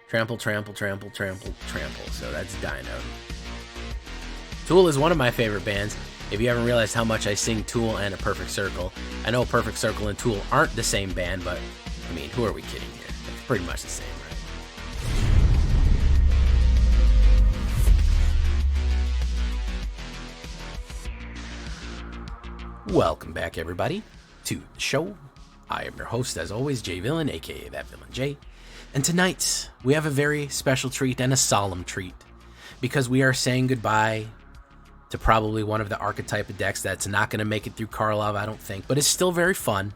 Trample, trample, trample, trample, trample. So that's Dino. Tool is one of my favorite bands. If you haven't realized how much I sing Tool and A Perfect Circle, I know Perfect Circle and Tool aren't the same band, but I mean, who are we kidding here? It's pretty much the same, right? Welcome back, everybody, to the show. I am your host, as always, Jay Villain, aka That Villain Jay. And tonight, we have a very special treat and a solemn treat, because we are saying goodbye to probably one of the archetype of decks that's not going to make it through Karlov, I don't think, but it's still very fun.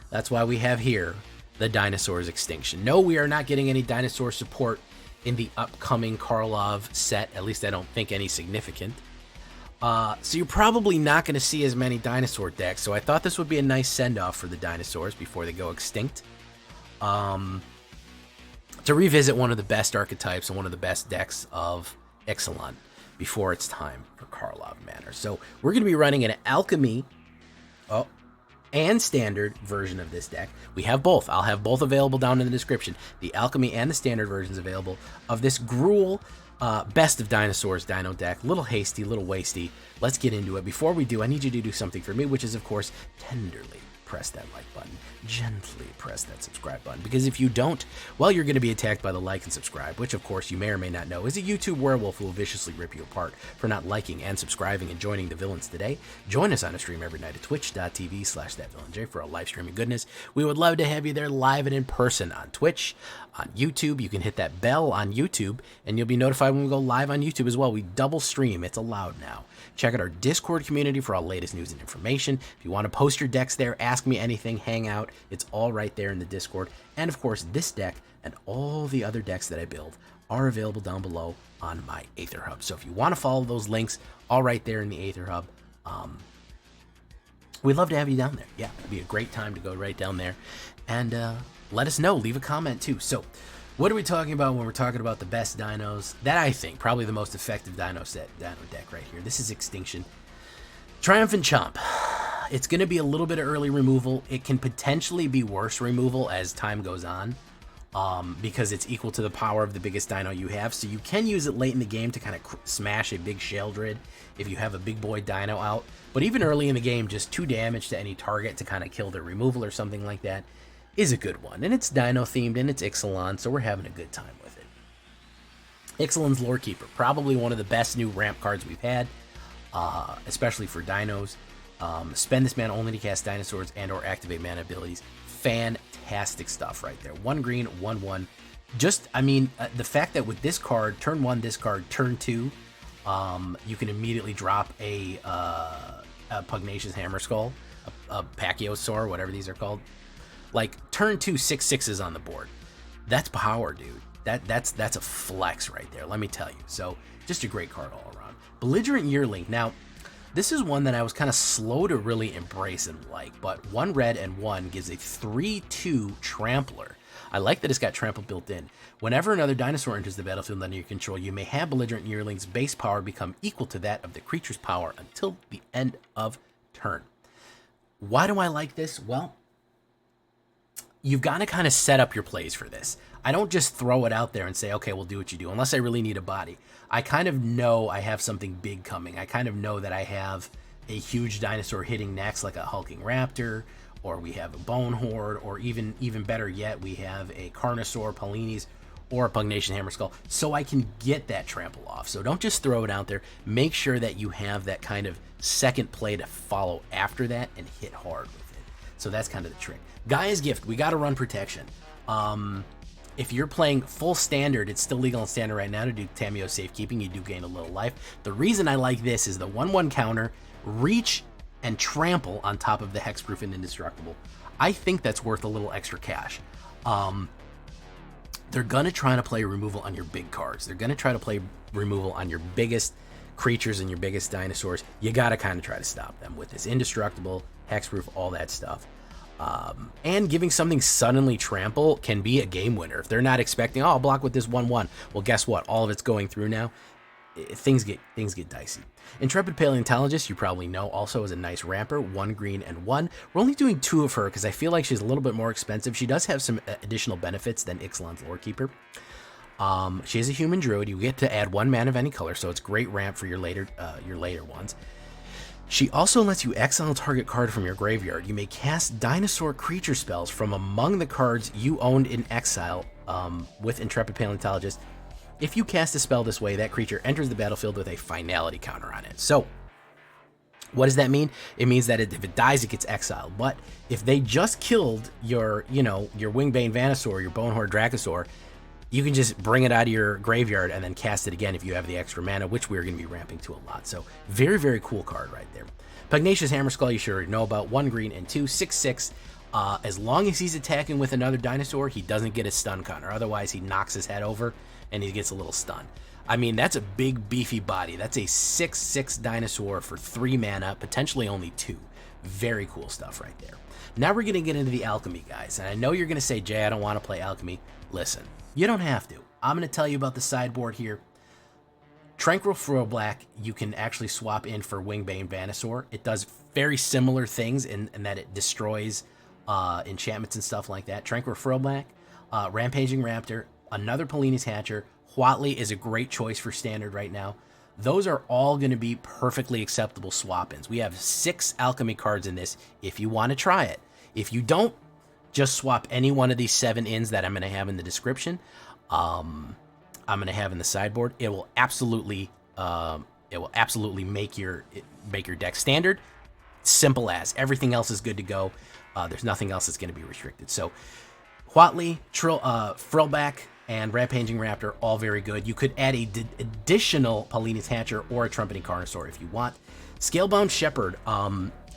That's why we have here the Dinosaurs Extinction. No, we are not getting any dinosaur support in the upcoming Karlov set, at least I don't think any significant. So you're probably not going to see as many dinosaur decks, so I thought this would be a nice send-off for the dinosaurs before they go extinct. To revisit one of the best archetypes and one of the best decks of Ixalan before it's time for Karlov Manor. So we're going to be running an Alchemy and Standard version of this deck. We have both. I'll have both available down in the description. The Alchemy and the Standard versions available of this Gruul Best of Dinosaurs Dino deck. Little hasty, little wasty. Let's get into it. Before we do, I need you to do something for me, which is, of course, tenderly press that like button. Gently press that subscribe button, because if you don't, well, you're going to be attacked by the like and subscribe, which of course you may or may not know is a YouTube werewolf who will viciously rip you apart for not liking and subscribing and joining the villains today. Join us on a stream every night at twitch.tv/thatvillainj for a live streaming goodness. We would love to have you there live and in person on Twitch. On YouTube, you can hit that bell on YouTube and you'll be notified when we go live on YouTube as well. We double stream. It's allowed now. Check out our Discord community for all latest news and information. If you want to post your decks there, ask me anything, hang out, it's all right there in the Discord. And of course, this deck and all the other decks that I build are available down below on my AetherHub. So if you want to follow those links, all right there in the AetherHub, we'd love to have you down there. Yeah, it'd be a great time to go right down there. And let us know. Leave a comment too. So what are we talking about when we're talking about the best dinos? That I think probably the most effective dino deck right here. This is Extinction. Triumphant Chomp. It's going to be a little bit of early removal. It can potentially be worse removal as time goes on, because it's equal to the power of the biggest dino you have. So you can use it late in the game to kind of smash a big Sheldred if you have a big boy dino out. But even early in the game, just 2 damage to any target to kind of kill their removal or something like that is a good one. And it's dino themed and it's Ixalan, so we're having a good time with it. Ixalan's Lorekeeper, probably one of the best new ramp cards we've had, especially for dinos. Spend this mana only to cast dinosaurs and or activate mana abilities. Fantastic stuff right there. 1 green, 1/1. Just, I mean, the fact that with this card, turn 1 discard, turn 2, you can immediately drop a Pugnacious Hammer Skull, a Pachyosaur, whatever these are called. Like, turn 2 6/6s on the board. That's power, dude. That's a flex right there, let me tell you. So, just a great card all around. Belligerent Yearling. Now, this is one that I was kind of slow to really embrace and like, but 1 red and 1 gives a 3/2 Trampler. I like that it's got Trample built in. Whenever another dinosaur enters the battlefield under your control, you may have Belligerent Yearling's base power become equal to that of the creature's power until the end of turn. Why do I like this? Well, you've got to kind of set up your plays for this. I don't just throw it out there and say, okay, we'll do what you do, unless I really need a body. I kind of know I have something big coming. I kind of know that I have a huge dinosaur hitting next, like a hulking raptor, or we have a bone horde, or even better yet, we have a Carnosaur, Paulini's, or a Pugnacious Hammer Skull, so I can get that Trample off. So don't just throw it out there. Make sure that you have that kind of second play to follow after that and hit hard with it. So that's kind of the trick. Gaia's Gift, we got to run protection. If you're playing full standard, it's still legal in standard right now to do Tameo Safekeeping. You do gain a little life. The reason I like this is the 1/1 counter, reach, and trample on top of the hexproof and indestructible. I think that's worth a little extra cash. They're going to try to play removal on your big cards. They're going to try to play removal on your biggest creatures and your biggest dinosaurs. You got to kind of try to stop them with this indestructible, hexproof, all that stuff. And giving something suddenly trample can be a game winner. If they're not expecting, oh, I'll block with this 1/1. Well, guess what? All of it's going through now. Things get dicey. Intrepid Paleontologist, you probably know, also is a nice ramper, 1 green and 1. We're only doing 2 of her because I feel like she's a little bit more expensive. She does have some additional benefits than Ixalan's Lorekeeper. She is a human druid. You get to add 1 mana of any color, so it's great ramp for your later ones. She also lets you exile a target card from your graveyard. You may cast dinosaur creature spells from among the cards you owned in exile with Intrepid Paleontologist. If you cast a spell this way, that creature enters the battlefield with a finality counter on it. So, what does that mean? It means that if it dies, it gets exiled. But if they just killed your Wingbane Venusaur, your Bonehorde Dracosaur, you can just bring it out of your graveyard and then cast it again if you have the extra mana, which we're going to be ramping to a lot. So very, very cool card right there. Pugnacious Hammerskull, you should already know about. 1 green and 2, 6/6. As long as he's attacking with another dinosaur, he doesn't get a stun counter. Otherwise, he knocks his head over and he gets a little stun. I mean, that's a big, beefy body. That's a 6/6 dinosaur for 3 mana, potentially only 2. Very cool stuff right there. Now we're going to get into the Alchemy, guys. And I know you're going to say, Jay, I don't want to play Alchemy. Listen. You don't have to. I'm going to tell you about the sideboard here. Tranquil Froblack, you can actually swap in for Wingbane Venusaur. It does very similar things in that it destroys enchantments and stuff like that. Tranquil Froblack, Rampaging Raptor, another Pallini's Hatcher. Huatli is a great choice for standard right now. Those are all going to be perfectly acceptable swap-ins. We have 6 Alchemy cards in this if you want to try it. If you don't, just swap any one of these 7 ins that I'm going to have in the description. I'm going to have in the sideboard. It will absolutely make your deck standard. Simple as. Everything else is good to go. There's nothing else that's going to be restricted. So, Huatli, Frillback, and Rampaging Raptor, all very good. You could add a additional Pallini's Hatcher or a Trumpeting Carnosaur if you want. Scalebound Shepherd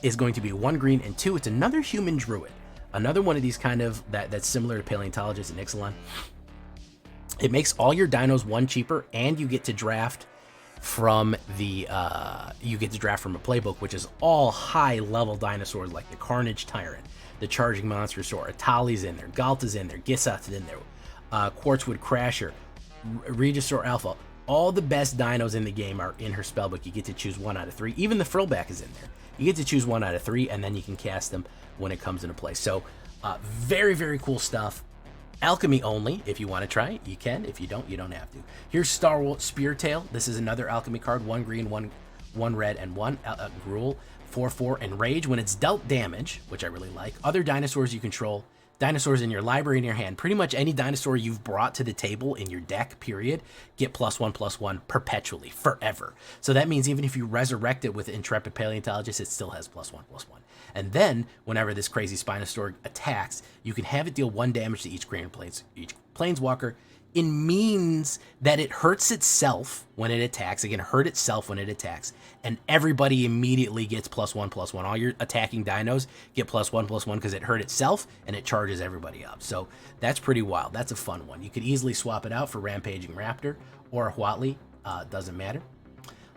is going to be 1 green and 2. It's another human druid. Another one of these kind of that's similar to Paleontologist and Ixalan. It makes all your dinos 1 cheaper, and you get to draft from a playbook, which is all high level dinosaurs like the Carnage Tyrant, the Charging Monstrosaur, Atali's in there, Galta's in there, Gisat's in there, Quartzwood Crasher, Regisaur Alpha. All the best dinos in the game are in her spellbook. You get to choose 1 out of 3. Even the Frillback is in there. You get to choose 1 out of 3, and then you can cast them when it comes into play. So, very, very cool stuff. Alchemy only. If you want to try it, you can. If you don't, you don't have to. Here's Starwalt Speartail. This is another Alchemy card. 1 green, 1 red, and 1 Gruul. 4/4 and Rage. When it's dealt damage, which I really like, other dinosaurs you control, dinosaurs in your library in your hand, pretty much any dinosaur you've brought to the table in your deck, period, get +1/+1 perpetually, forever. So that means even if you resurrect it with Intrepid Paleontologist, it still has +1/+1. And then, whenever this crazy Spinosaur attacks, you can have it deal 1 damage to each Planeswalker. It means that it hurts itself when it attacks. It can hurt itself when it attacks. And everybody immediately gets +1/+1. All your attacking dinos get +1/+1 because it hurt itself and it charges everybody up. So that's pretty wild. That's a fun one. You could easily swap it out for Rampaging Raptor or a Huatli. Doesn't matter.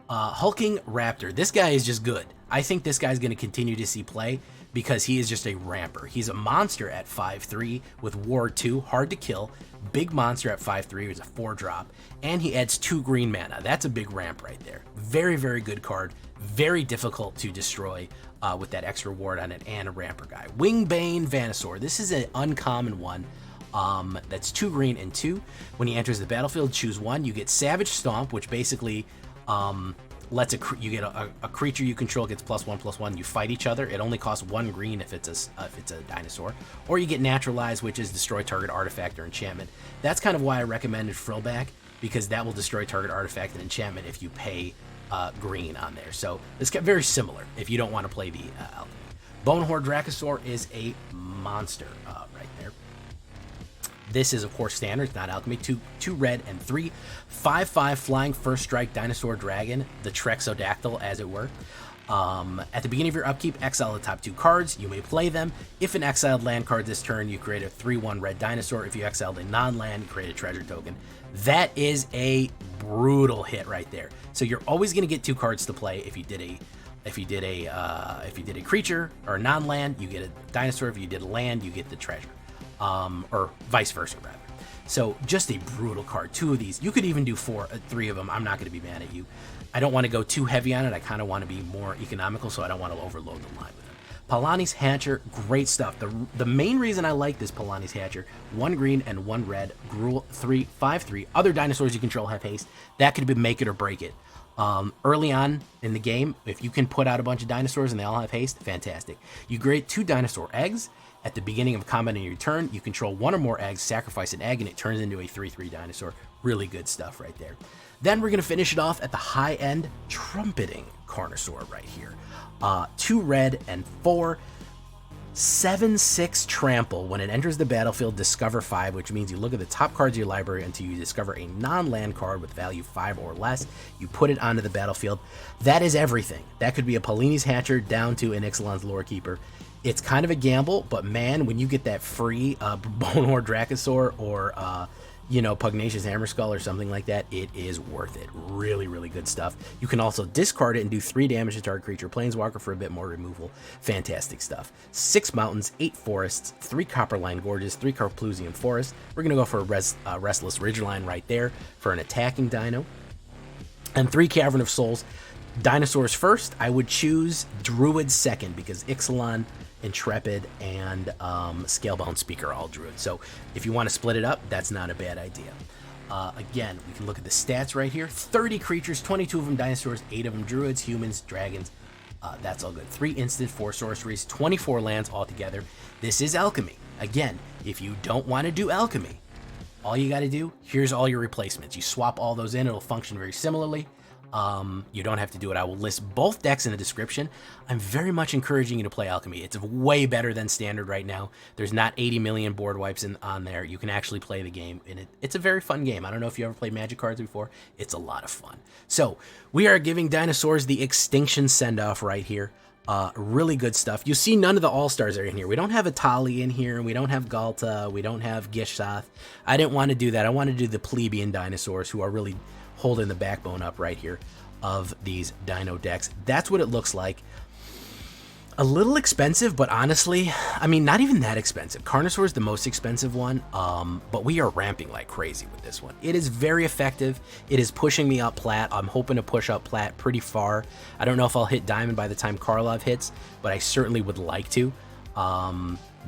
Hulking Raptor. This guy is just good. I think this guy's going to continue to see play because he is just a ramper. He's a monster at 5/3 with Ward 2, hard to kill. Big monster at 5/3, he's a 4-drop, and he adds 2 green mana. That's a big ramp right there. Very, very good card. Very difficult to destroy with that extra ward on it and a ramper guy. Wingbane Venusaur. This is an uncommon one. That's 2 green and 2. When he enters the battlefield, choose 1. You get Savage Stomp, which basically lets you get a creature you control gets +1/+1. You fight each other. It only costs 1 green if it's a dinosaur. Or you get Naturalize, which is destroy target artifact or enchantment. That's kind of why I recommended Frillback, because that will destroy target artifact and enchantment if you pay green on there. So it's very similar if you don't want to play the Alchemy. Bonehorde Dracosaur is a monster right there. This is, of course, standard. It's not Alchemy. 2 red and 3. 5/5 flying first strike dinosaur dragon, the Trexodactyl, as it were. At the beginning of your upkeep, exile the top 2 cards. You may play them. If an exiled land card this turn, you create a 3/1 red dinosaur. If you exiled a non-land, you create a treasure token. That is a brutal hit right there. So you're always going to get 2 cards to play. If you did a creature or a non-land, you get a dinosaur. If you did a land, you get the treasure. Or vice versa, rather. So just a brutal card. 2 of these. You could even do 3 of them. I'm not going to be mad at you. I don't want to go too heavy on it. I kind of want to be more economical, so I don't want to overload the line with them. Palani's Hatcher, great stuff. The main reason I like this Palani's Hatcher, 1 green and 1 red, Gruul 3/5/3. Other dinosaurs you control have haste. That could be make it or break it. Early on in the game, if you can put out a bunch of dinosaurs and they all have haste, fantastic. You create 2 dinosaur eggs. At the beginning of combat in your turn, you control 1 or more eggs, sacrifice an egg, and it turns into a 3/3 dinosaur. Really good stuff right there. Then we're going to finish it off at the high-end trumpeting Carnosaur right here. 2 red and 4. 7/6 Trample. When it enters the battlefield, discover 5, which means you look at the top cards of your library until you discover a non-land card with value 5 or less. You put it onto the battlefield. That is everything. That could be a Palani's Hatcher down to an Ixalan's Lorekeeper. It's kind of a gamble, but man, when you get that free Bonehor Dracosaur or Pugnacious Hammerskull or something like that, it is worth it. Really, really good stuff. You can also discard it and do 3 damage to target creature Planeswalker for a bit more removal. Fantastic stuff. 6 mountains, 8 forests, 3 Copperline Gorges, 3 Carplusian Forests. We're going to go for a Restless Ridgeline right there for an attacking dino. And 3 Cavern of Souls. Dinosaurs first, I would choose Druid second because Ixalan, Intrepid, and Scalebound Speaker are all Druid. So if you want to split it up, that's not a bad idea. Again, we can look at the stats right here. 30 creatures, 22 of them dinosaurs, 8 of them druids, humans, dragons. That's all good. 3 instant, 4 sorceries, 24 lands altogether. This is Alchemy. Again, if you don't want to do Alchemy, all you got to do, here's all your replacements. You swap all those in, it'll function very similarly. You don't have to do it. I will list both decks in the description. I'm very much encouraging you to play Alchemy. It's way better than Standard right now. There's not 80 million board wipes on there. You can actually play the game, and it's a very fun game. I don't know if you ever played Magic cards before. It's a lot of fun. So we are giving dinosaurs the Extinction send-off right here. Really good stuff. You see none of the All-Stars are in here. We don't have Atali in here. We don't have Galta. We don't have Gishath. I didn't want to do that. I wanted to do the plebeian dinosaurs who are really holding the backbone up right here of these dino decks. That's what it looks like. A little expensive, but honestly, I mean, not even that expensive. Carnosaur is the most expensive one, but we are ramping like crazy with this one. It is very effective. It is pushing me up plat. I'm hoping to push up plat pretty far. I don't know if I'll hit diamond by the time Karlov hits, but I certainly would like to.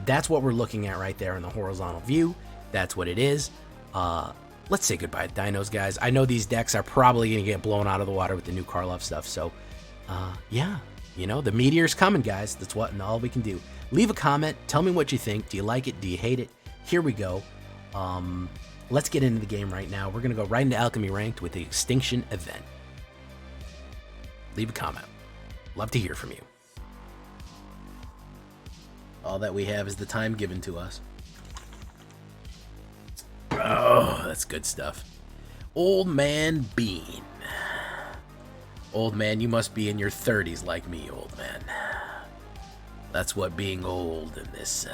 That's what we're looking at right there in the horizontal view. That's what it is. Let's say goodbye to dinos, guys. I know these decks are probably going to get blown out of the water with the new Karlov stuff, so yeah. The meteor's coming, guys. That's what and all we can do. Leave a comment. Tell me what you think. Do you like it? Do you hate it? Here we go. Let's get into the game right now. We're going to go right into Alchemy Ranked with the Extinction event. Leave a comment. Love to hear from you. All that we have is the time given to us. Oh, that's good stuff. Old Man Bean. Old man, you must be in your 30s like me, old man. That's what being old in this,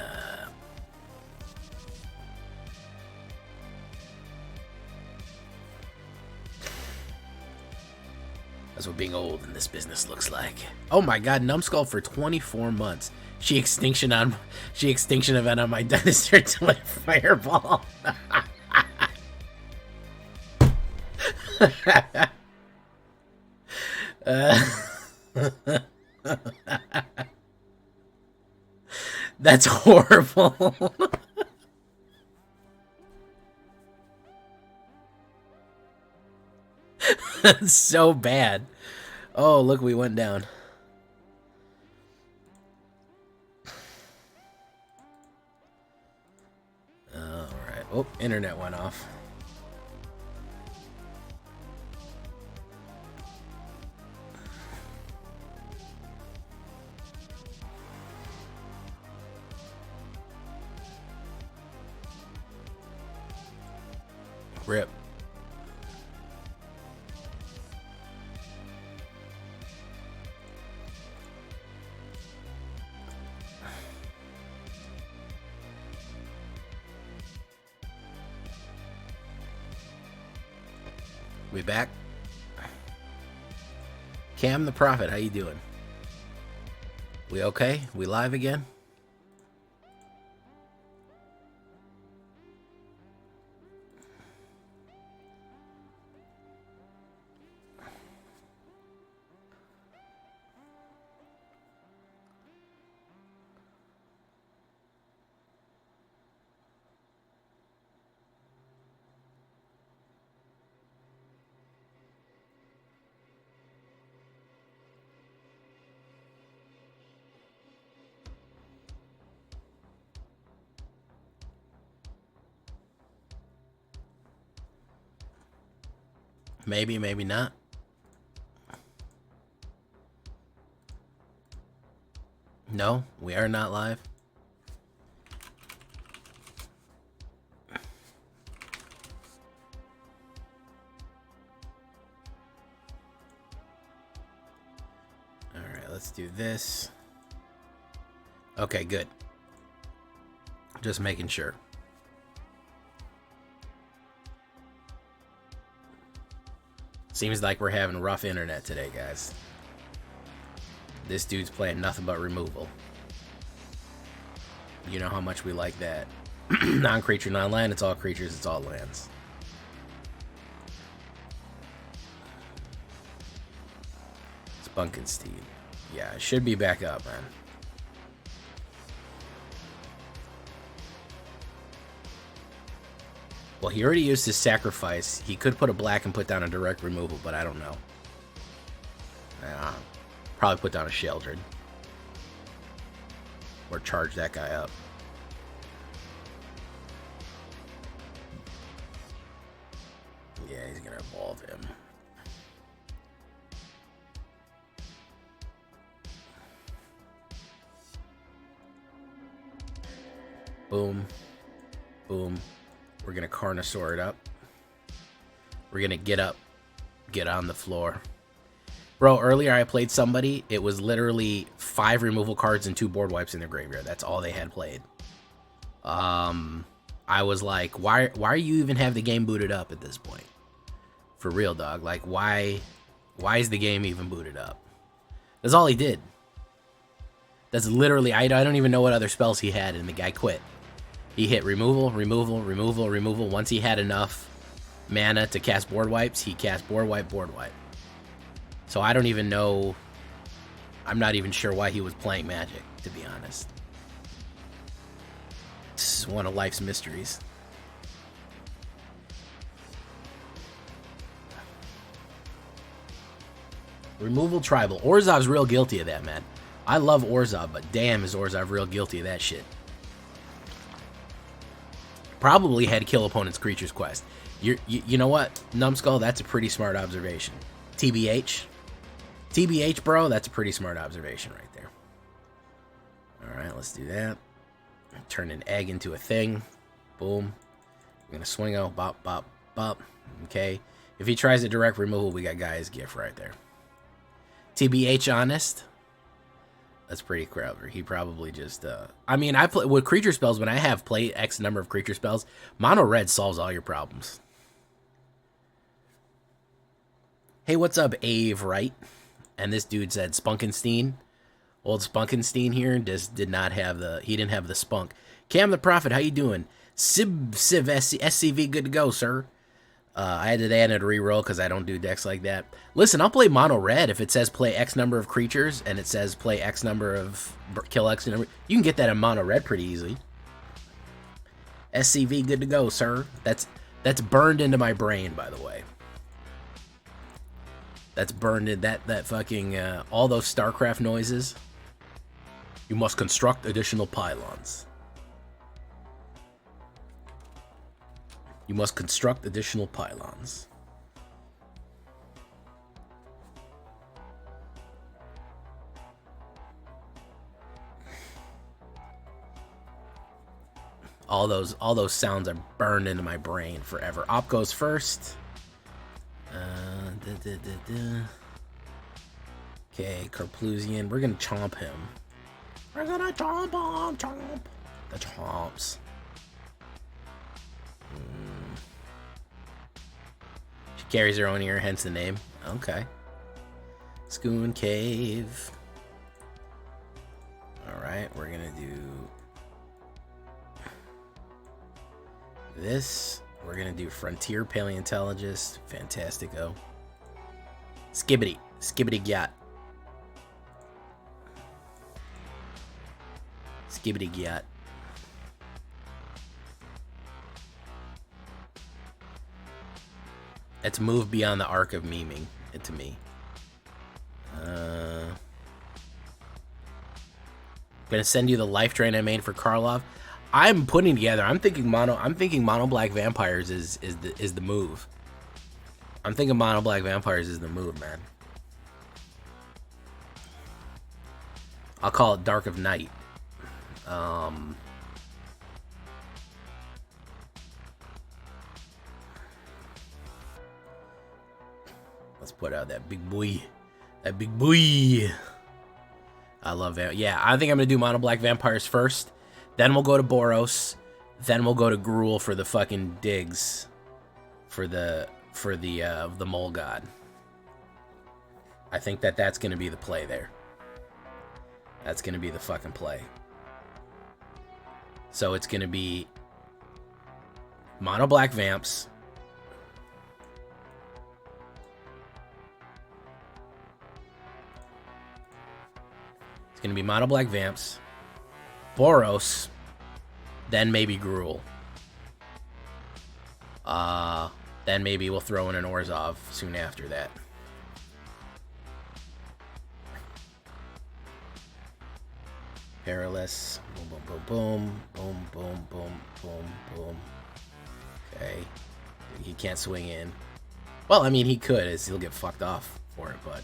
That's what being old in this business looks like. Oh my god, Numbskull for 24 months. She extinction event on my dinosaur to my fireball. That's horrible. That's so bad. Oh, look, we went down. All right. Oh, internet went off. Rip. We back? Cam the Prophet, how you doing? We okay? We live again? Maybe, maybe not. No, we are not live. Alright, let's do this. Okay, good. Just making sure. Seems like we're having rough internet today, guys. This dude's playing nothing but removal. You know how much we like that. Non-creature, non-land, it's all creatures, it's all lands. Spunkenstein. Yeah, it should be back up, man. Well, he already used his sacrifice. He could put a black and put down a direct removal, but I don't know. Probably put down a Sheldred. Or charge that guy up. Yeah, he's gonna evolve him. Boom. Boom. We're gonna Carnosaur it up. We're gonna get up. Get on the floor. Bro, earlier I played somebody. It was literally 5 removal cards and 2 board wipes in their graveyard. That's all they had played. I was like, why are you even have the game booted up at this point? For real, dog. Like, why is the game even booted up? That's all he did. That's literally, I don't even know what other spells he had, and the guy quit. He hit removal, removal, removal, removal. Once he had enough mana to cast board wipes, he cast board wipe, board wipe. So I don't even know. I'm not even sure why he was playing Magic, to be honest. This is one of life's mysteries. Removal tribal. Orzhov's real guilty of that, man. I love Orzhov, but damn is Orzhov real guilty of that shit. Probably had kill opponent's creatures quest. You know what, Numbskull? That's a pretty smart observation. TBH. TBH, bro, that's a pretty smart observation right there. Alright, let's do that. Turn an egg into a thing. Boom. We're gonna swing out. Bop, bop, bop. Okay. If he tries a direct removal, we got Gaia's Gift right there. TBH honest. That's pretty clever. He probably just, I mean, I play with creature spells. When I have played X number of creature spells, mono red solves all your problems. Hey, what's up, Ave, right? And this dude said Spunkenstein. Old Spunkenstein here just did not have the, he didn't have the spunk. Cam the Prophet, how you doing? Civ SCV, good to go, sir. I had to add a reroll because I don't do decks like that. Listen, I'll play mono red if it says play X number of creatures and it says play X number of kill X number. You can get that in mono red pretty easily. SCV, good to go, sir. That's burned into my brain, by the way. That's burned in that fucking all those StarCraft noises. You must construct additional pylons. You must construct additional pylons. All those sounds are burned into my brain forever. Op goes first. Okay, Carplusian. We're gonna chomp him. We're gonna chomp him, chomp. The chomps. She carries her own ear, hence the name. Okay. Scoon Cave. Alright, we're gonna do this. We're gonna do Frontier Paleontologist. Fantastico. Skibbity. Skibbity Gyat. Skibbity Gyat. It's moved beyond the arc of memeing it to me. Gonna send you the life drain I made for Karlov. I'm putting together. I'm thinking mono black vampires is the move. I'm thinking mono black vampires is the move, man. I'll call it Dark of Night. Let's put out that big boy. That big boy. I love it. Yeah, I think I'm going to do mono black vampires first. Then we'll go to Boros. Then we'll go to Gruul for the fucking digs. For the mole god. I think that's going to be the play there. That's going to be the fucking play. So it's going to be mono black vamps. It's going to be mono black vamps. Boros. Then maybe Gruul. Then maybe we'll throw in an Orzhov soon after that. Perilous. Boom, boom, boom, boom, boom, boom, boom, boom. Okay. He can't swing in. Well, I mean, he could, as he'll get fucked off for it, but...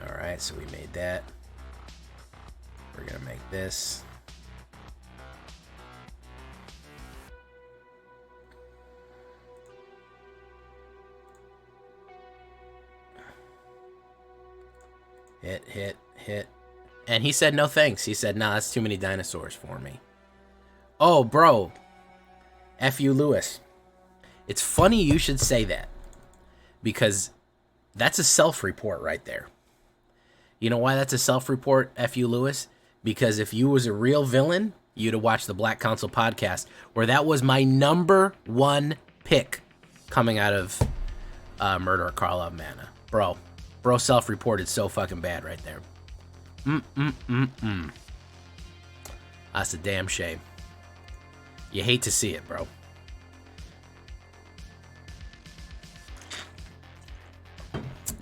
Alright, so we made that. We're gonna make this. Hit. And he said no thanks. He said, nah, that's too many dinosaurs for me. Oh, bro. F you, Lewis. It's funny you should say that. Because that's a self-report right there. You know why that's a self-report, F you, Lewis? Because if you was a real villain, you'd have watched the Black Council podcast, where that was my #1 pick coming out of Murder at Karlov Mana. Bro self-reported so fucking bad right there. That's a damn shame. You hate to see it, bro.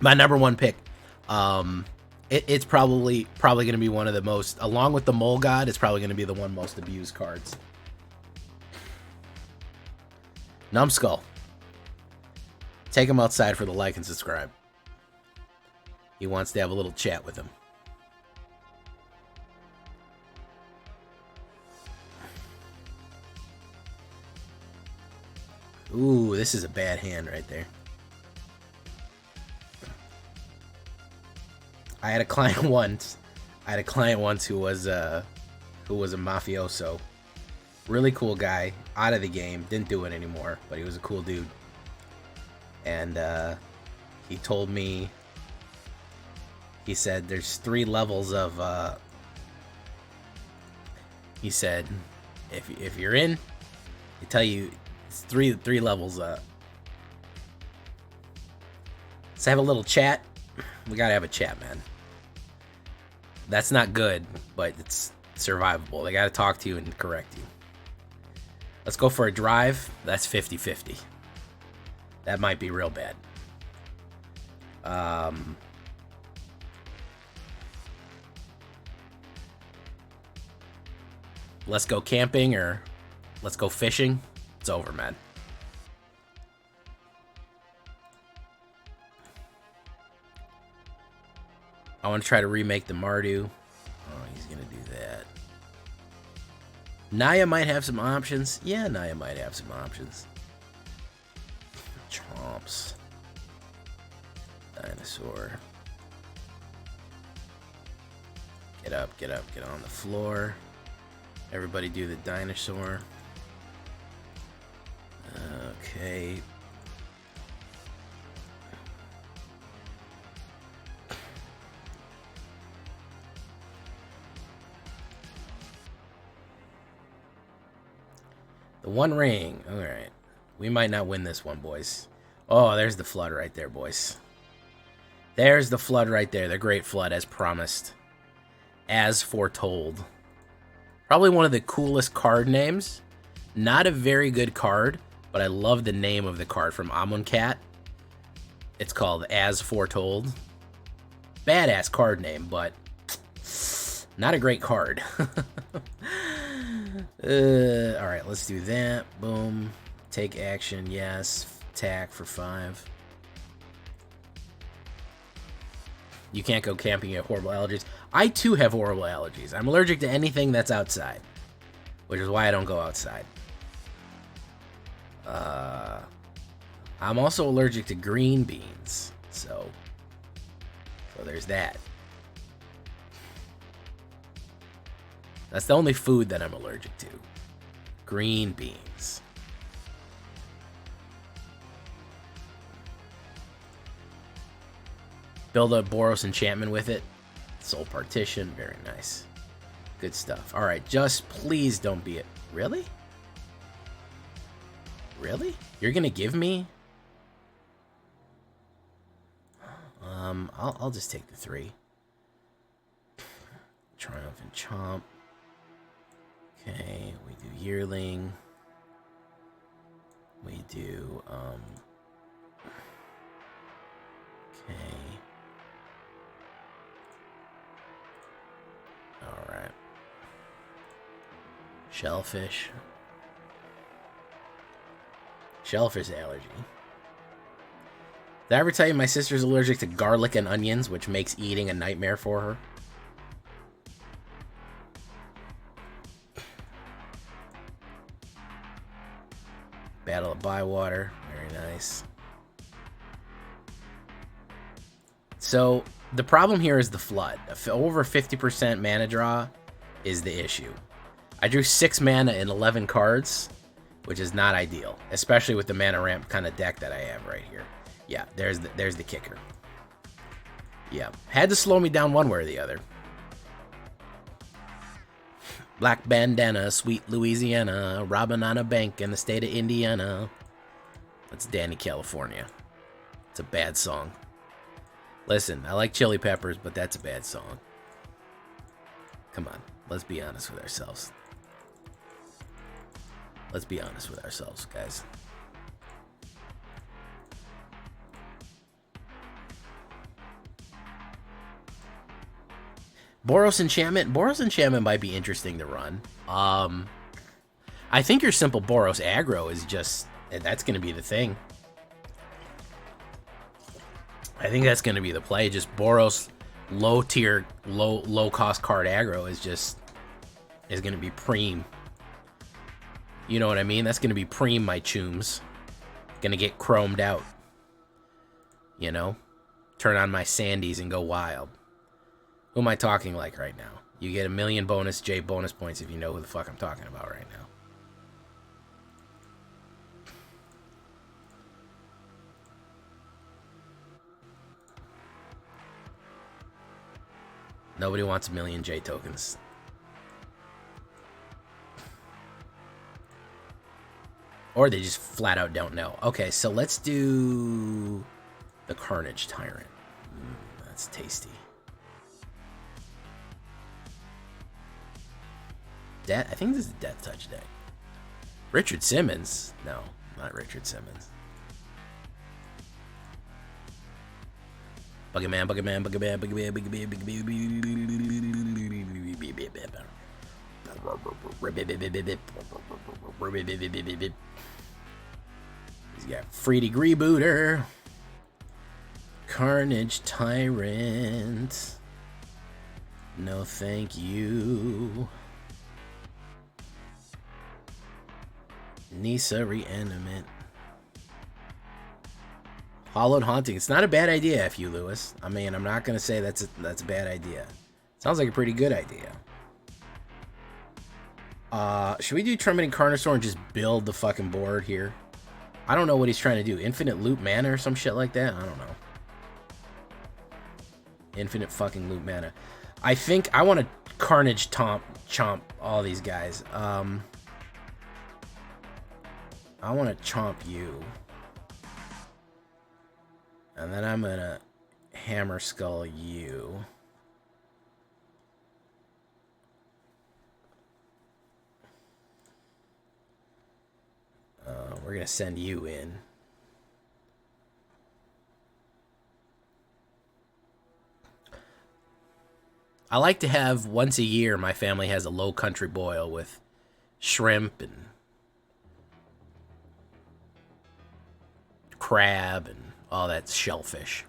My #1 pick. It's probably going to be one of the most, along with the Mole God, it's probably going to be the one most abused cards. Numbskull. Take him outside for the like and subscribe. He wants to have a little chat with him. Ooh, this is a bad hand right there. I had a client once who was a mafioso. Really cool guy. Out of the game. Didn't do it anymore, but he was a cool dude. And he told me, he said there's 3 levels of he said if you're in, they tell you it's three levels up. Let's have a little chat. We gotta have a chat, man. That's not good, but it's survivable. They gotta talk to you and correct you. Let's go for a drive. That's 50-50. That might be real bad. Let's go camping or let's go fishing. It's over, man. I want to try to remake the Mardu. Oh, he's going to do that. Naya might have some options. Yeah, Naya might have some options. Chomps. Dinosaur. Get up, get up, get on the floor. Everybody do the dinosaur. Okay. The One Ring. All right. We might not win this one, boys. Oh, there's the flood right there, boys. There's the flood right there. The Great Flood, as promised. As foretold. Probably one of the coolest card names. Not a very good card, but I love the name of the card from Amonkhet. It's called As Foretold. Badass card name, but not a great card. Alright, let's do that. Boom. Take action, yes. Attack for 5. You can't go camping, you have horrible allergies. I too have horrible allergies. I'm allergic to anything that's outside, which is why I don't go outside. I'm also allergic to green beans, so there's that. That's the only food that I'm allergic to. Green beans. Build a Boros enchantment with it. Soul partition, very nice. Good stuff. All right, just please don't be it. Really? Really? You're gonna give me? I'll just take the 3. Triumph and Chomp. Okay, we do Yearling. We do, okay. Alright. Shellfish. Shellfish allergy. Did I ever tell you my sister's allergic to garlic and onions, which makes eating a nightmare for her? Battle of Bywater. Very nice. So, the problem here is the Flood. Over 50% mana draw is the issue. I drew 6 mana in 11 cards, which is not ideal, especially with the mana ramp kind of deck that I have right here. Yeah, there's the kicker. Yeah, had to slow me down one way or the other. Black bandana, sweet Louisiana, robbing on a bank in the state of Indiana. That's Danny California. It's a bad song. Listen, I like Chili Peppers, but that's a bad song. Come on, let's be honest with ourselves. Let's be honest with ourselves, guys. Boros Enchantment. Boros Enchantment might be interesting to run. I think your simple Boros aggro is just... that's going to be the thing. I think that's going to be the play. Just Boros low tier, low cost card aggro is going to be preem. You know what I mean? That's going to be preem, my chooms. Going to get chromed out. You know? Turn on my Sandies and go wild. Who am I talking like right now? You get 1,000,000 bonus J bonus points if you know who the fuck I'm talking about right now. Nobody wants 1,000,000 J tokens. Or they just flat out don't know. Okay, so let's do the Carnage Tyrant. That's tasty. I think this is Death Touch deck. Richard Simmons? No, not Richard Simmons. Buggerman, Buggerman, Buggerman, Buggerman, Buggerman, Buggerman. He's got Freedy Rebooter. Carnage Tyrant. No thank you. Nisa Reanimate. Hollowed Haunting. It's not a bad idea, F you, Lewis. I mean, I'm not going to say that's a bad idea. Sounds like a pretty good idea. Should we do Trumpeting Carnosaur and just build the fucking board here? I don't know what he's trying to do. Infinite loot mana or some shit like that? I don't know. Infinite fucking loot mana. I think I want to Carnage chomp all these guys. I want to chomp you. And then I'm going to Hammer Skull you. We're going to send you in. I like to have, once a year, my family has a low country boil with shrimp and crab and all that shellfish.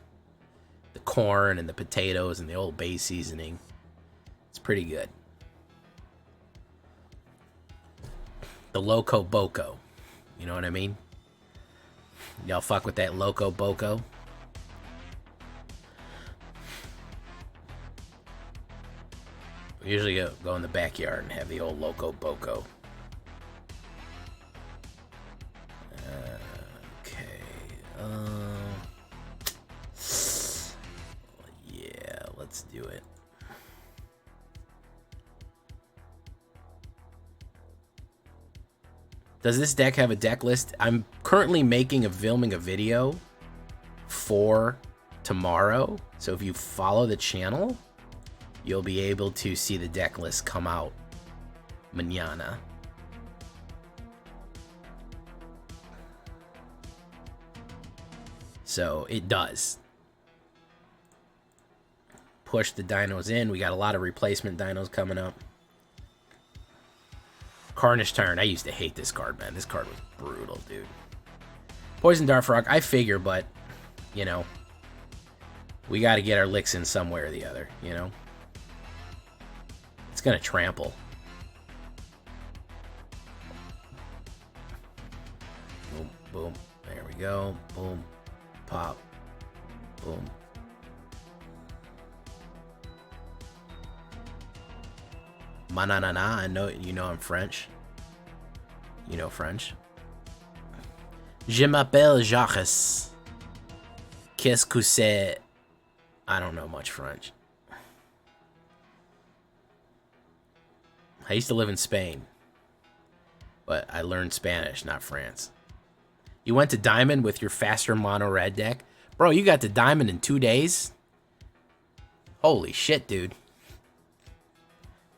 The corn and the potatoes and the Old Bay seasoning. It's pretty good. The Loco Boco. You know what I mean? Y'all fuck with that Loco Boco? We usually go in the backyard and have the old Loco Boco. Yeah, let's do it. Does this deck have a deck list? I'm currently filming a video for tomorrow. So if you follow the channel, you'll be able to see the deck list come out mañana. So it does. Push the dinos in. We got a lot of replacement dinos coming up. Carnage Tyrant. I used to hate this card, man. This card was brutal, dude. Poison Dart Frog. I figure, but, you know, we got to get our licks in some way or the other, you know? It's going to trample. Boom, boom. There we go. Boom. Pop. Boom. Mananana. I know, you know I'm French. You know French. Je m'appelle Jacques. Qu'est-ce que c'est? I don't know much French. I used to live in Spain, but I learned Spanish, not France. You went to Diamond with your faster mono red deck? Bro, you got to Diamond in 2 days? Holy shit, dude.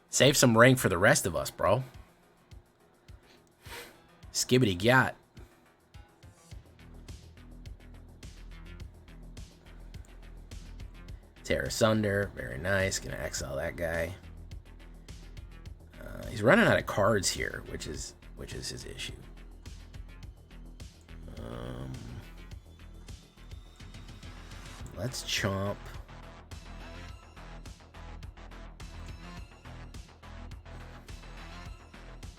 Save some rank for the rest of us, bro. Skibbity gat. Tear Asunder, very nice. Gonna exile that guy. He's running out of cards here, which is his issue. Let's chomp.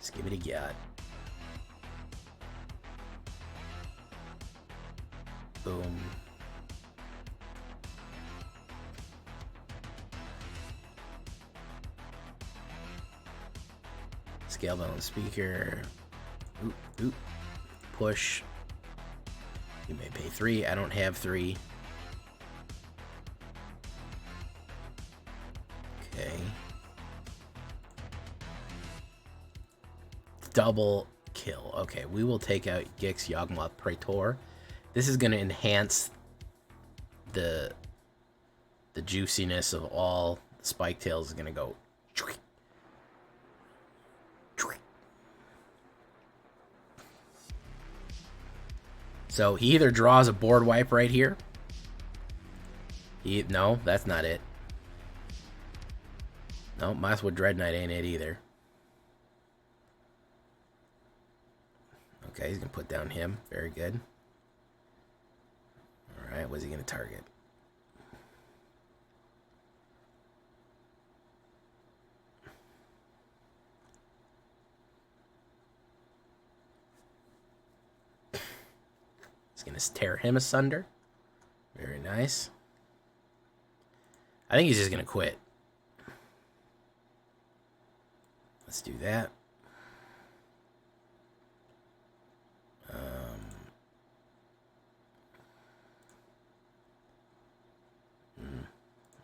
Skibbity gat. Boom. Scale balance speaker. Oop, oop. Push. You may pay 3. I don't have 3. Okay. Double kill. Okay, we will take out Gix Yawgmoth Praetor. This is going to enhance the juiciness of all. Spike Tails is going to go. So he either draws a board wipe right here. No, that's not it. No, Mosswood Dread Knight ain't it either. Okay, he's going to put down him. Very good. Alright, what's he going to target? He's going to tear him asunder. Very nice. I think he's just going to quit. Let's do that.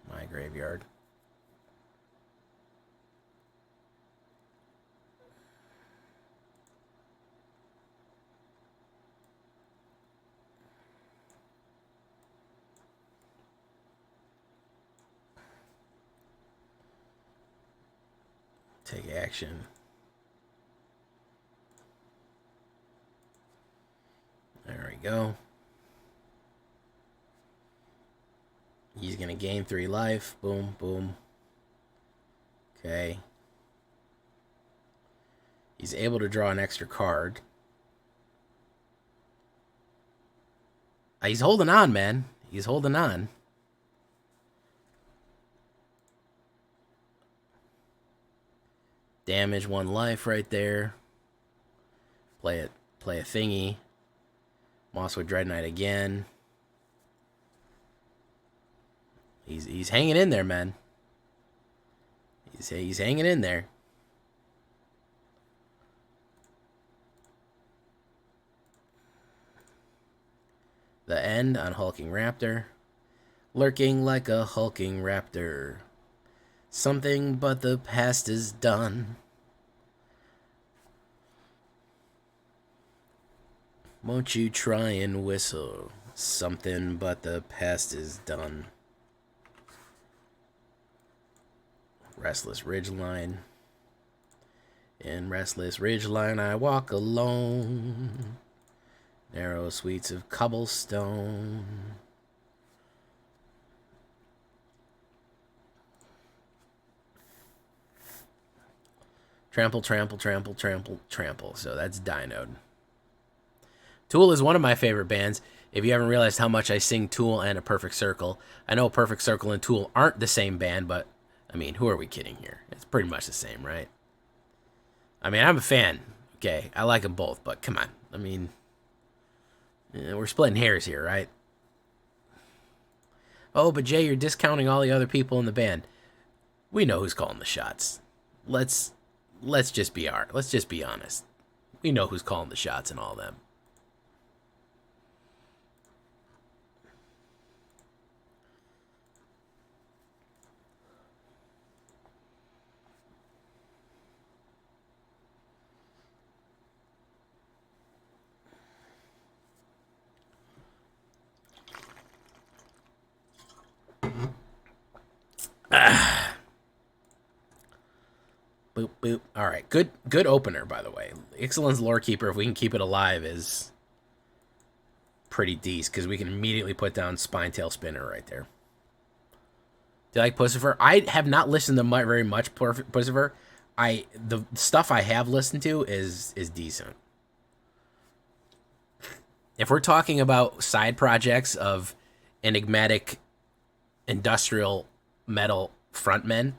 My graveyard. Take action. There we go. He's going to gain 3 life. Boom, boom. Okay. He's able to draw an extra card. He's holding on, man. He's holding on. Damage 1 life right there. Play it. Play a thingy. Mosswood Dread Knight again. He's hanging in there, man. He's hanging in there. The end on Hulking Raptor. Lurking like a hulking raptor. Something but the past is done. Won't you try and whistle? Something but the past is done. Restless Ridgeline. In Restless Ridgeline I walk alone. Narrow suites of cobblestone. Trample, trample, trample, trample, trample. So that's Dinoed. Tool is one of my favorite bands. If you haven't realized how much I sing Tool and A Perfect Circle. I know Perfect Circle and Tool aren't the same band, but, I mean, who are we kidding here? It's pretty much the same, right? I mean, I'm a fan. Okay, I like them both, but come on. I mean, we're splitting hairs here, right? Oh, but Jay, you're discounting all the other people in the band. We know who's calling the shots. Let's just be honest. We know who's calling the shots and all them. Boop, boop. All right. Good opener, by the way. Ixalan's Lorekeeper, if we can keep it alive, is pretty decent, because we can immediately put down Spinetail Spinner right there. Do you like Pussifer? I have not listened to very much Pussifer. The stuff I have listened to is decent. If we're talking about side projects of enigmatic industrial metal frontmen,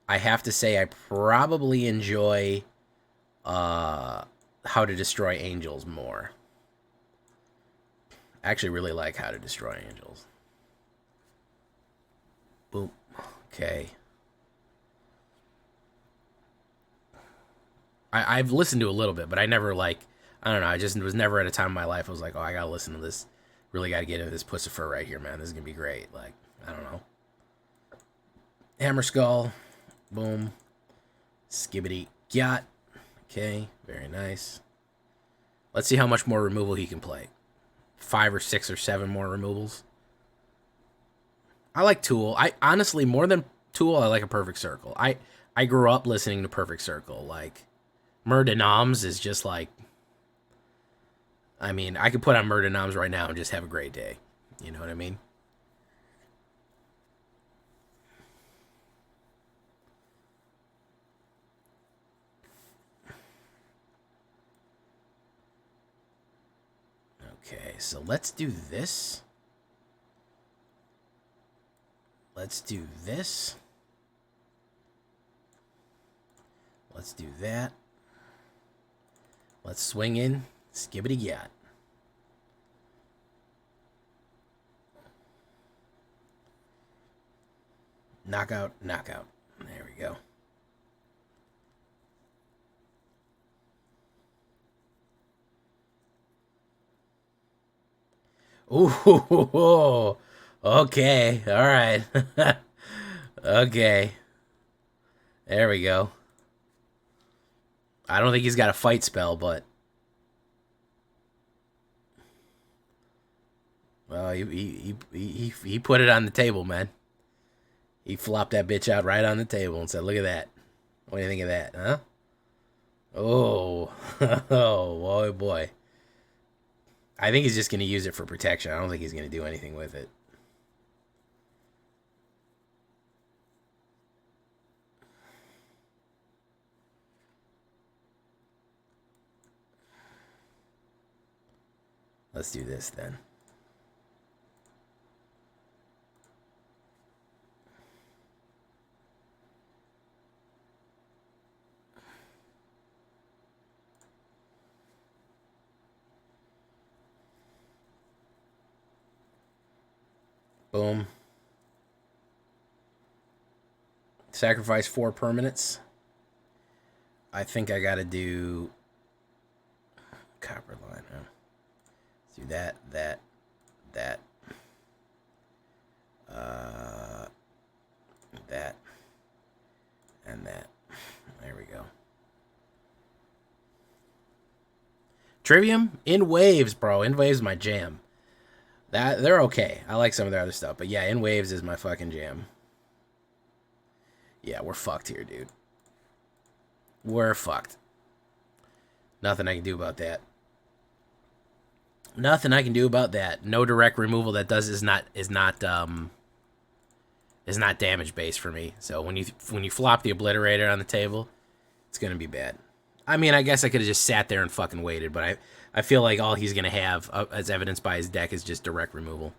I have to say I probably enjoy How to Destroy Angels more. I actually really like How to Destroy Angels. Boom. Okay. I've listened to a little bit, but I never I don't know, I just was never at a time in my life I was like, oh, I gotta listen to this. Really gotta get into this Pussifer right here, man. This is gonna be great. Like, I don't know. Hammer Skull. Boom. Skibbity Gyat. Okay, very nice. Let's see how much more removal he can play. 5 or 6 or 7 more removals. I like Tool. I honestly, more than Tool, I like A Perfect Circle. I grew up listening to Perfect Circle. Like, Murder Noms is just like, I mean, I could put on Murder Noms right now and just have a great day. You know what I mean? Okay, so let's do this. Let's do this. Let's do that. Let's swing in. Skibbity Gyat. Knockout, knockout. There we go. Ooh, okay, all right. Okay. There we go. I don't think he's got a fight spell, but... Well, he put it on the table, man. He flopped that bitch out right on the table and said, look at that. What do you think of that, huh? Oh. Oh, boy, boy. I think he's just going to use it for protection. I don't think he's going to do anything with it. Let's do this then. Boom. Sacrifice 4 permanents. I think I gotta do copper line. Oh. Let's do that, that, and that. There we go. Trivium in waves, bro. In waves is my jam. They're okay. I like some of their other stuff, but yeah, in waves is my fucking jam. Yeah, we're fucked here, dude. We're fucked. Nothing I can do about that. Nothing I can do about that. No direct removal that is not damage based for me. So when you flop the obliterator on the table, it's gonna be bad. I mean, I guess I could have just sat there and fucking waited, but I feel like all he's gonna have, as evidenced by his deck, is just direct removal.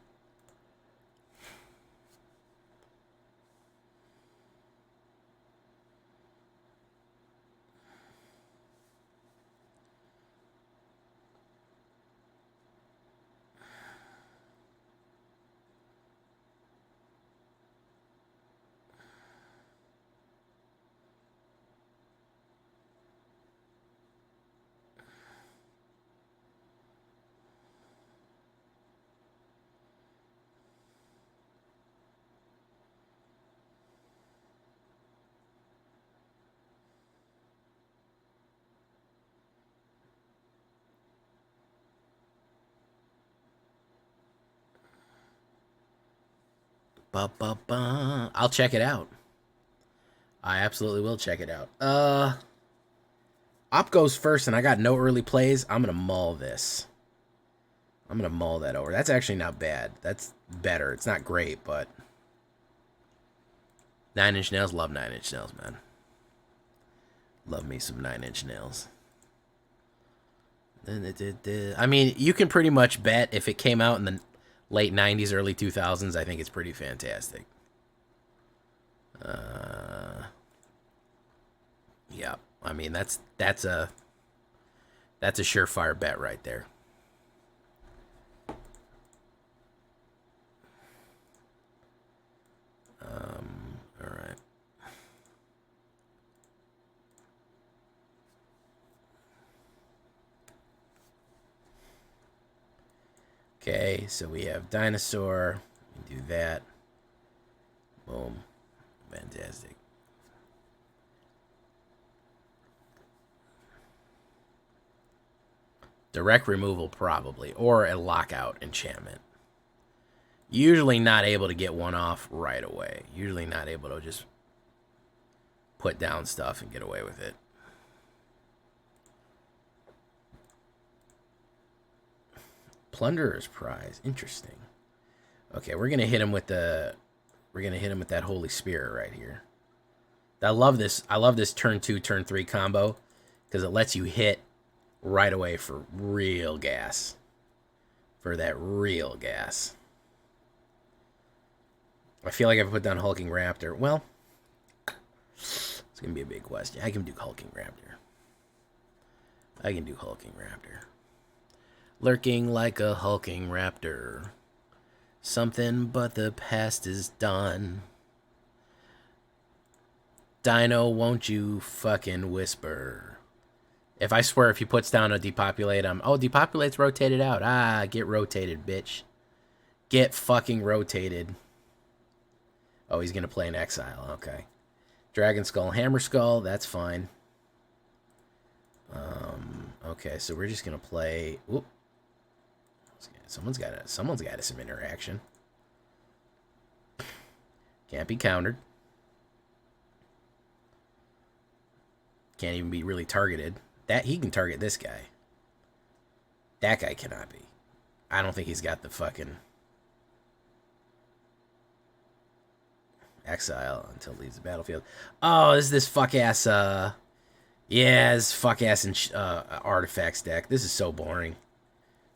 I'll check it out. I absolutely will check it out. Op goes first, and I got no early plays. I'm gonna mull this. I'm gonna mull that over. That's actually not bad. That's better. It's not great, but 9-inch nails. Love 9-inch nails, man. Love me some 9-inch nails. I mean, you can pretty much bet if it came out in the late 90s, early 2000s, I think it's pretty fantastic. Yeah, I mean that's a surefire bet right there. All right. Okay, so we have dinosaur. We do that. Boom. Fantastic. Direct removal, probably. Or a lockout enchantment. Usually not able to get one off right away. Usually not able to just put down stuff and get away with it. Plunderer's Prize. Interesting. Okay, we're gonna hit him with the... We're gonna hit him with that Holy Spirit right here. I love this. I love this turn 2, turn 3 combo because it lets you hit right away for real gas. For that real gas. I feel like if I put down Hulking Raptor, well, it's gonna be a big question. I can do Hulking Raptor. I can do Hulking Raptor. Lurking like a hulking raptor. Something but the past is done. Dino, won't you fucking whisper? If I swear if he puts down a depopulate, oh, depopulate's rotated out. Ah, get rotated, bitch. Get fucking rotated. Oh, he's gonna play an exile. Okay. Dragon Skull, Hammer Skull, that's fine. Okay, so we're just gonna play. Whoop. Someone's got some interaction. Can't be countered. Can't even be really targeted. That he can target this guy. That guy cannot be. I don't think he's got the fucking exile until leaves the battlefield. Oh, is this fuck ass yeah, this fuck ass artifacts deck. This is so boring.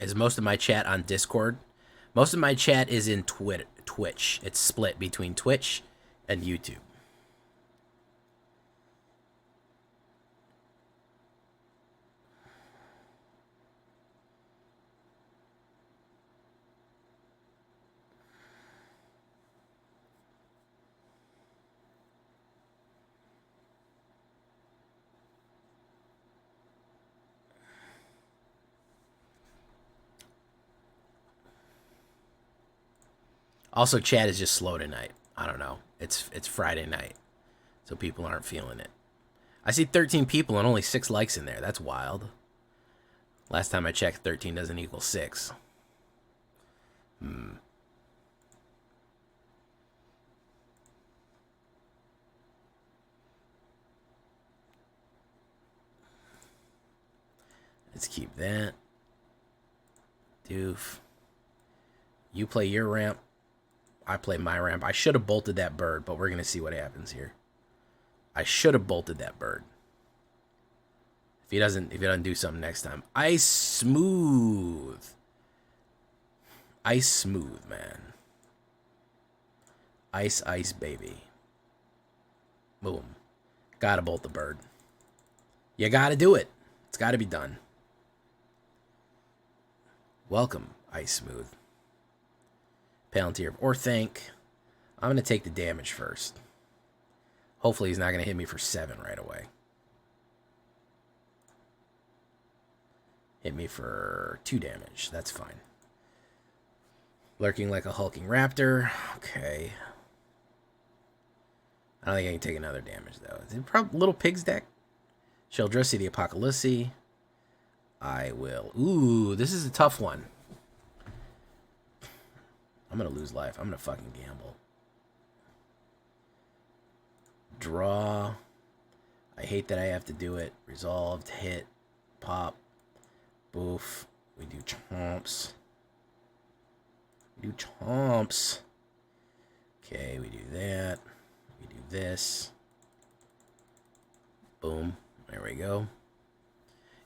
Is most of my chat on Discord? Most of my chat is in Twitch. It's split between Twitch and YouTube. Also, chat is just slow tonight. I don't know. It's Friday night, so people aren't feeling it. I see 13 people and only 6 likes in there. That's wild. Last time I checked, 13 doesn't equal 6. Let's keep that. Doof. You play your ramp. I play my ramp. I should have bolted that bird, but we're going to see what happens here. I should have bolted that bird. If he doesn't do something next time. Ice smooth. Ice smooth, man. Ice, ice, baby. Boom. Gotta bolt the bird. You gotta do it. It's gotta be done. Welcome, Ice Smooth. Palantir of Orthanc. I'm going to take the damage first. Hopefully he's not going to hit me for 7 right away. Hit me for 2 damage. That's fine. Lurking like a hulking raptor. Okay. I don't think I can take another damage, though. Is it probably Little Pig's deck? Sheldrissy the Apocalypse. I will. Ooh, this is a tough one. I'm going to lose life. I'm going to fucking gamble. Draw. I hate that I have to do it. Resolved, hit, pop, boof. We do chomps. We do chomps. Okay, we do that. We do this. Boom. There we go.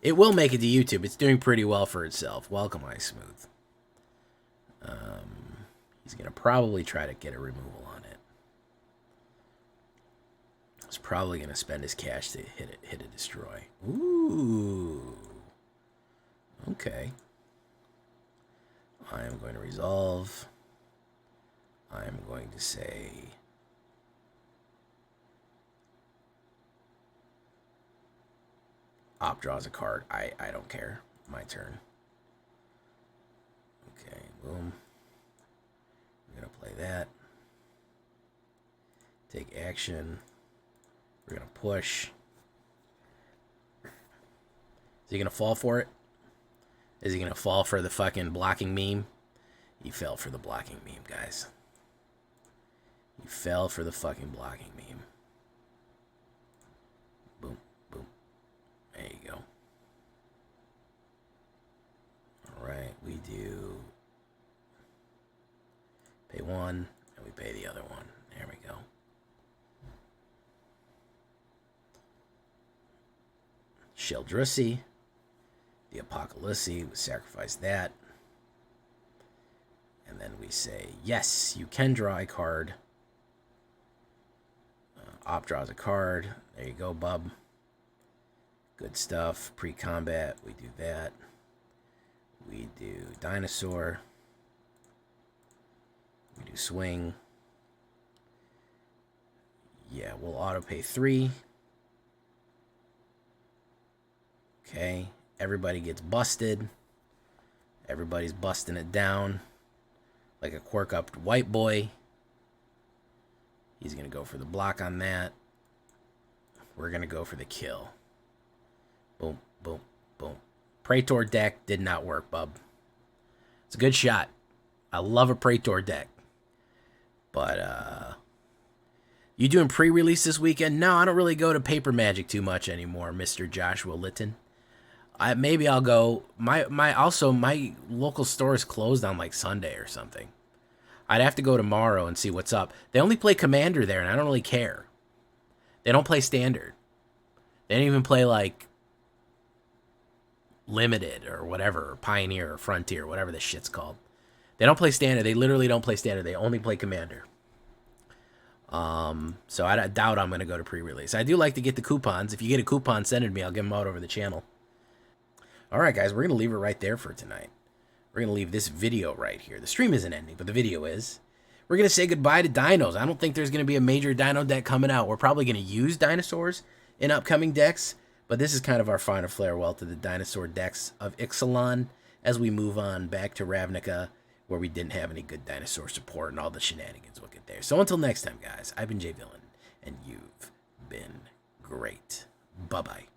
It will make it to YouTube. It's doing pretty well for itself. Welcome, Ice Smooth. He's going to probably try to get a removal on it. He's probably going to spend his cash to hit a destroy. Ooh. Okay. I am going to resolve. I am going to say... Op draws a card. I don't care. My turn. Okay, boom. We're going to play that. Take action. We're going to push. Is he going to fall for it? Is he going to fall for the fucking blocking meme? He fell for the blocking meme, guys. He fell for the fucking blocking meme. Boom, boom. There you go. Alright, we do... Pay one, and we pay the other one. There we go. Sheldrissy, the Apocalypse, we sacrifice that. And then we say, yes, you can draw a card. Op draws a card. There you go, bub. Good stuff. Pre-combat, we do that. We do dinosaur. We do swing. Yeah, we'll auto pay 3. Okay, everybody gets busted. Everybody's busting it down like a quirk-up white boy. He's going to go for the block on that. We're going to go for the kill. Boom, boom, boom. Praetor deck did not work, bub. It's a good shot. I love a Praetor deck. But, you doing pre-release this weekend? No, I don't really go to Paper Magic too much anymore, Mr. Joshua Litton. Maybe I'll go. My local store is closed on like Sunday or something. I'd have to go tomorrow and see what's up. They only play Commander there, and I don't really care. They don't play Standard. They don't even play like Limited or whatever, or Pioneer or Frontier, whatever this shit's called. They don't play Standard. They literally don't play Standard. They only play Commander. So I doubt I'm going to go to pre-release. I do like to get the coupons. If you get a coupon, send it to me. I'll give them out over the channel. All right, guys, we're going to leave it right there for tonight. We're going to leave this video right here. The stream isn't ending, but the video is. We're going to say goodbye to dinos. I don't think there's going to be a major dino deck coming out. We're probably going to use dinosaurs in upcoming decks, but this is kind of our final farewell to the dinosaur decks of Ixalan as we move on back to Ravnica, where we didn't have any good dinosaur support and all the shenanigans we'll get there. So until next time, guys, I've been Jay Villain, and you've been great. Bye-bye.